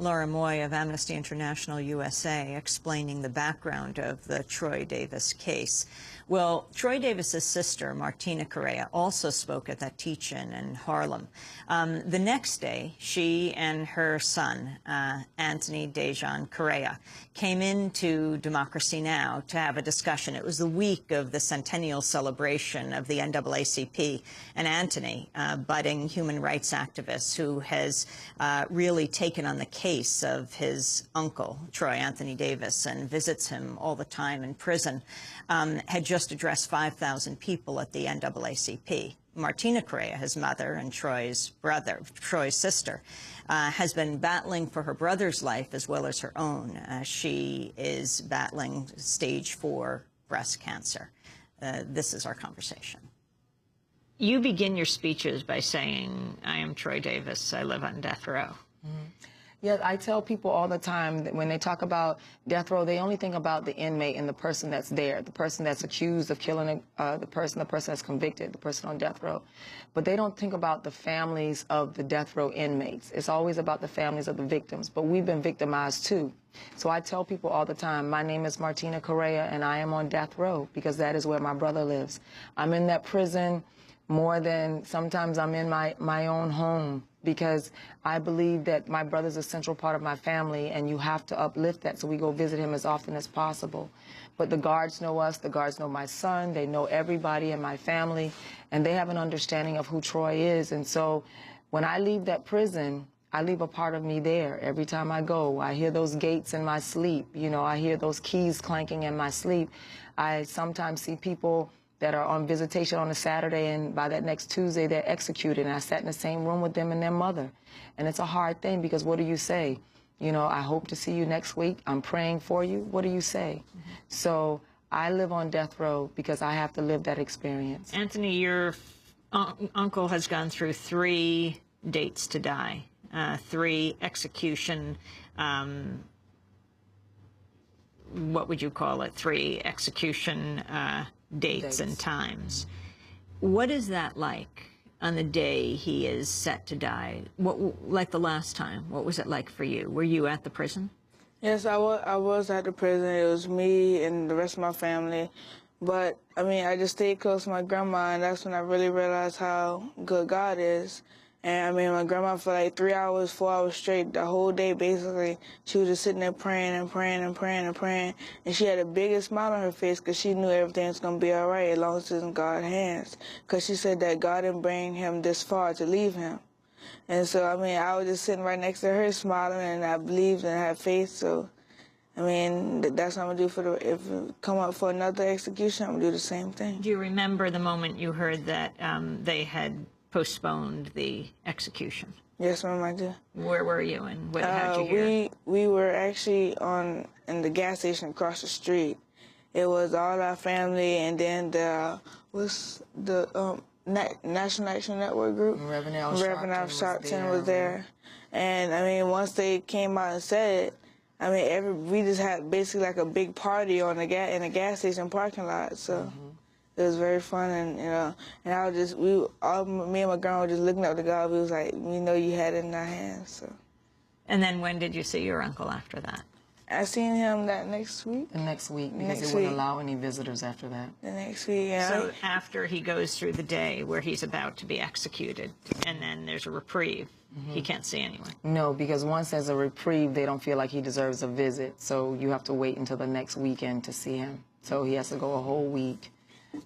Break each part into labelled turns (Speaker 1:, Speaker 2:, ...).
Speaker 1: Laura Moye of Amnesty International USA explaining the background of the Troy Davis case. Well, Troy Davis's sister, Martina Correia, also spoke at that teach-in in Harlem. The next day, she and her son, Antone Dejan Correia, came into Democracy Now! To have a discussion. It was the week of the centennial celebration of the NAACP, and Antone, budding human rights activist who has really taken on the case of his uncle, Troy Anthony Davis, and visits him all the time in prison, had just addressed 5,000 people at the NAACP. Martina Correia, his mother and Troy's sister, has been battling for her brother's life as well as her own. She is battling stage 4 breast cancer. This is our conversation. You begin your speeches by saying, "I am Troy Davis. I live on death row."
Speaker 2: Mm-hmm. Yeah, I tell people all the time that when they talk about death row, they only think about the inmate and the person that's there, the person that's accused of killing the person that's convicted, the person on death row. But they don't think about the families of the death row inmates. It's always about the families of the victims, but we've been victimized too. So I tell people all the time, my name is Martina Correia, and I am on death row because that is where my brother lives. I'm in that prison more than sometimes I'm in my own home, because I believe that my brother's a central part of my family, and you have to uplift that, so we go visit him as often as possible. But the guards know us, the guards know my son, they know everybody in my family, and they have an understanding of who Troy is. And so when I leave that prison, I leave a part of me there. Every time I go, I hear those gates in my sleep. You know, I hear those keys clanking in my sleep. I sometimes see people that are on visitation on a Saturday, and by that next Tuesday, they're executed. And I sat in the same room with them and their mother. And it's a hard thing, because what do you say? You know, I hope to see you next week. I'm praying for you. What do you say? Mm-hmm. So I live on death row because I have to live that experience.
Speaker 1: Antone, your uncle has gone through 3 dates to die, 3 execution, what would you call it? 3 execution dates and times. What is that like on the day he is set to die? Like the last time, what was it like for you? Were you at the prison?
Speaker 3: Yes, I was at the prison. It was me and the rest of my family. But, I mean, I just stayed close to my grandma, and that's when I really realized how good God is. And, I mean, my grandma, for like 3 hours, 4 hours straight, the whole day, basically, she was just sitting there praying and praying and praying and praying. And she had the biggest smile on her face because she knew everything was going to be all right as long as it's in God's hands. Because she said that God didn't bring him this far to leave him. And so, I mean, I was just sitting right next to her smiling, and I believed and had faith. So, I mean, that's what I'm going to do if it come up for another execution, I'm going to do the same thing.
Speaker 1: Do you remember the moment you heard that they had postponed the execution?
Speaker 3: Yes, ma'am, I do.
Speaker 1: Where were you, and how'd you hear?
Speaker 3: We were actually in the gas station across the street. It was all our family, and then the National Action Network group.
Speaker 2: Reverend Al Sharpton
Speaker 3: was there. And I mean, once they came out and said it, I mean, we just had basically like a big party in the gas station parking lot. So. It was very fun, and you know, and I was just me and my grandma were just looking up to God. We was like, we know you had it in our hands. So.
Speaker 1: And then when did you see your uncle after that?
Speaker 3: I seen him that next week.
Speaker 2: The next week, because they wouldn't allow any visitors after that.
Speaker 3: The next week, yeah.
Speaker 1: So after he goes through the day where he's about to be executed, and then there's a reprieve, he can't see anyone.
Speaker 2: No, because once there's a reprieve, they don't feel like he deserves a visit. So you have to wait until the next weekend to see him. So he has to go a whole week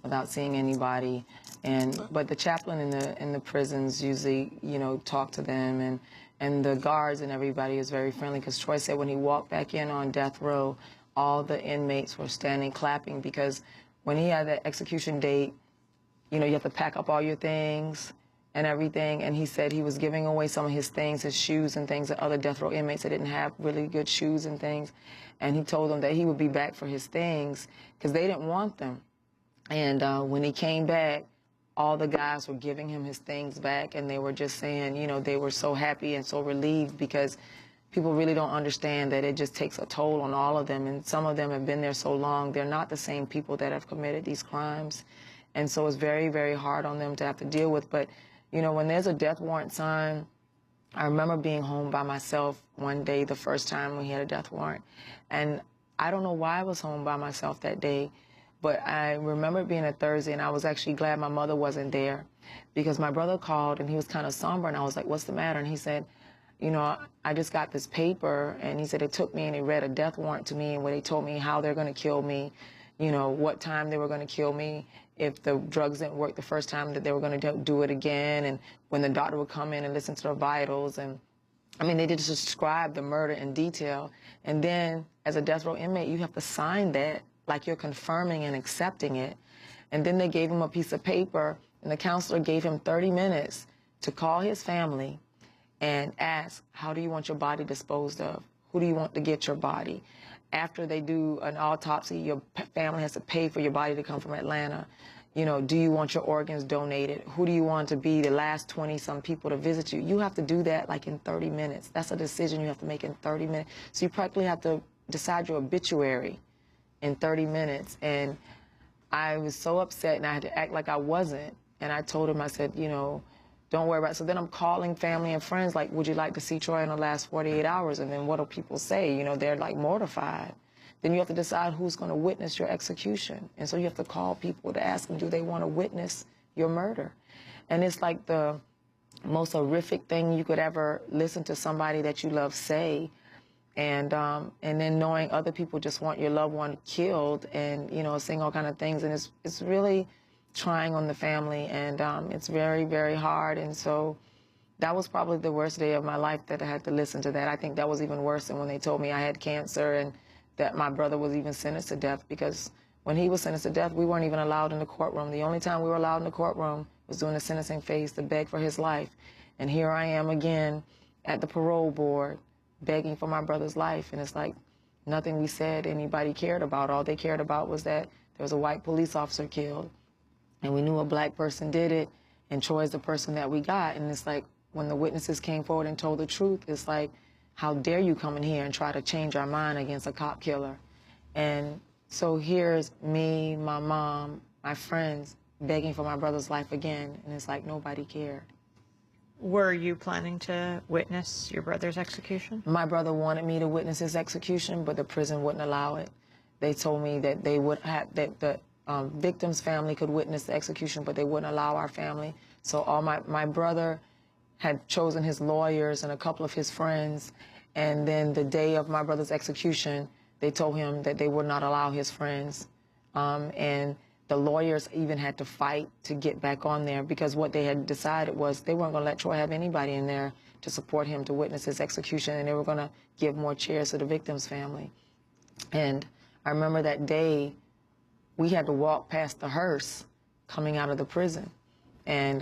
Speaker 2: without seeing anybody. But the chaplain in the prisons usually, you know, talk to them, and the guards and everybody is very friendly, because Troy said when he walked back in on death row, all the inmates were standing clapping, because when he had that execution date, you know, you have to pack up all your things and everything, and he said he was giving away some of his things, his shoes and things, that other death row inmates that didn't have really good shoes and things, and he told them that he would be back for his things because they didn't want them. And when he came back, all the guys were giving him his things back, and they were just saying, you know, they were so happy and so relieved, because people really don't understand that it just takes a toll on all of them, and some of them have been there so long, they're not the same people that have committed these crimes. And so it's very, very hard on them to have to deal with. But, you know, when there's a death warrant signed, I remember being home by myself one day, the first time when he had a death warrant. And I don't know why I was home by myself that day, but I remember it being a Thursday, and I was actually glad my mother wasn't there, because my brother called and he was kind of somber, and I was like, what's the matter? And he said, you know, I just got this paper, and he said they took me and they read a death warrant to me, and where they told me how they're going to kill me, you know, what time they were going to kill me, if the drugs didn't work the first time, that they were going to do it again, and when the doctor would come in and listen to the vitals. And I mean, they did just describe the murder in detail. And then as a death row inmate, you have to sign that like you're confirming and accepting it. And then they gave him a piece of paper, and the counselor gave him 30 minutes to call his family and ask, how do you want your body disposed of? Who do you want to get your body? After they do an autopsy, your family has to pay for your body to come from Atlanta. You know, do you want your organs donated? Who do you want to be the last 20-some people to visit you? You have to do that like in 30 minutes. That's a decision you have to make in 30 minutes. So you practically have to decide your obituary in 30 minutes. And I was so upset, and I had to act like I wasn't. And I told him, I said, you know, don't worry about it. So then I'm calling family and friends, like, would you like to see Troy in the last 48 hours? And then what do people say? You know, they're like mortified. Then you have to decide who's going to witness your execution. And so you have to call people to ask them, do they want to witness your murder? And it's like the most horrific thing you could ever listen to somebody that you love say. And then knowing other people just want your loved one killed, and, you know, saying all kind of things. And it's really trying on the family, and it's very, very hard. And so that was probably the worst day of my life, that I had to listen to that. I think that was even worse than when they told me I had cancer and that my brother was even sentenced to death, because when he was sentenced to death, we weren't even allowed in the courtroom. The only time we were allowed in the courtroom was during the sentencing phase to beg for his life. And here I am again at the parole board begging for my brother's life. And it's like nothing we said anybody cared about. All they cared about was that there was a white police officer killed, and we knew a black person did it, and Troy's the person that we got. And it's like, when the witnesses came forward and told the truth, it's like, how dare you come in here and try to change our mind against a cop killer? And so here's me, my mom, my friends begging for my brother's life again, and it's like nobody cared.
Speaker 1: Were you planning to witness your brother's execution?
Speaker 2: My brother wanted me to witness his execution, but the prison wouldn't allow it. They told me that they would have, that the victim's family could witness the execution, but they wouldn't allow our family. So all my brother had chosen his lawyers and a couple of his friends, and then the day of my brother's execution, they told him that they would not allow his friends. And the lawyers even had to fight to get back on there, because what they had decided was they weren't going to let Troy have anybody in there to support him to witness his execution, and they were going to give more chairs to the victim's family. And I remember that day, we had to walk past the hearse coming out of the prison. And,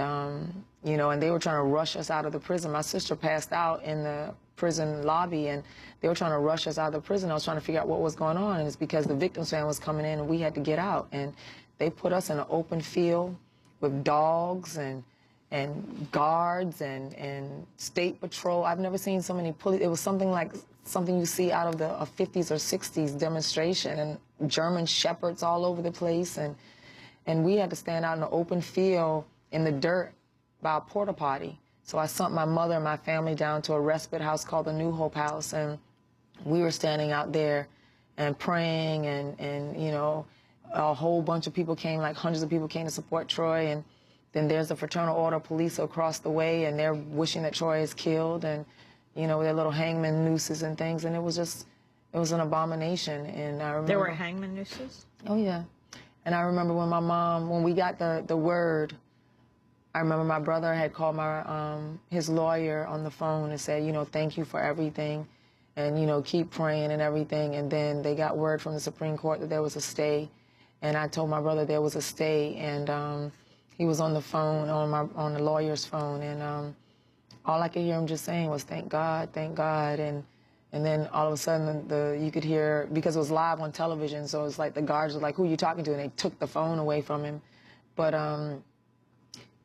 Speaker 2: you know, and they were trying to rush us out of the prison. My sister passed out in the prison lobby, and they were trying to rush us out of the prison. I was trying to figure out what was going on, and it's because the victim's family was coming in, and we had to get out. And they put us in an open field with dogs and guards and state patrol. I've never seen so many police. It was something like something you see out of the 50s or 60s demonstration, and German shepherds all over the place. And we had to stand out in an open field in the dirt by a porta potty. So I sent my mother and my family down to a respite house called the New Hope House, and we were standing out there and praying, and you know, a whole bunch of people came, like hundreds of people came to support Troy. And then there's the Fraternal Order of Police across the way, and they're wishing that Troy is killed, and, you know, their little hangman nooses and things. And it was just, it was an abomination. And I remember...
Speaker 1: There were hangman nooses?
Speaker 2: Oh, yeah. And I remember when my mom, when we got the word, I remember my brother had called his lawyer on the phone and said, you know, thank you for everything, and, you know, keep praying and everything. And then they got word from the Supreme Court that there was a stay. And I told my brother there was a stay, and he was on the phone, on the lawyer's phone, and all I could hear him just saying was, thank God, thank God. And then all of a sudden, you could hear, because it was live on television, so it's like the guards were like, who are you talking to? And they took the phone away from him. But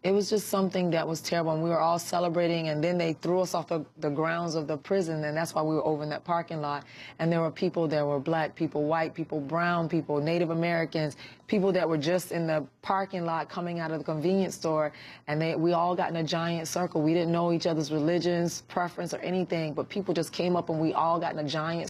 Speaker 2: It was just something that was terrible, and we were all celebrating, and then they threw us off the grounds of the prison, and that's why we were over in that parking lot. And there were people, there were black people, white people, brown people, Native Americans, people that were just in the parking lot coming out of the convenience store, and we all got in a giant circle. We didn't know each other's religions, preference, or anything, but people just came up and we all got in a giant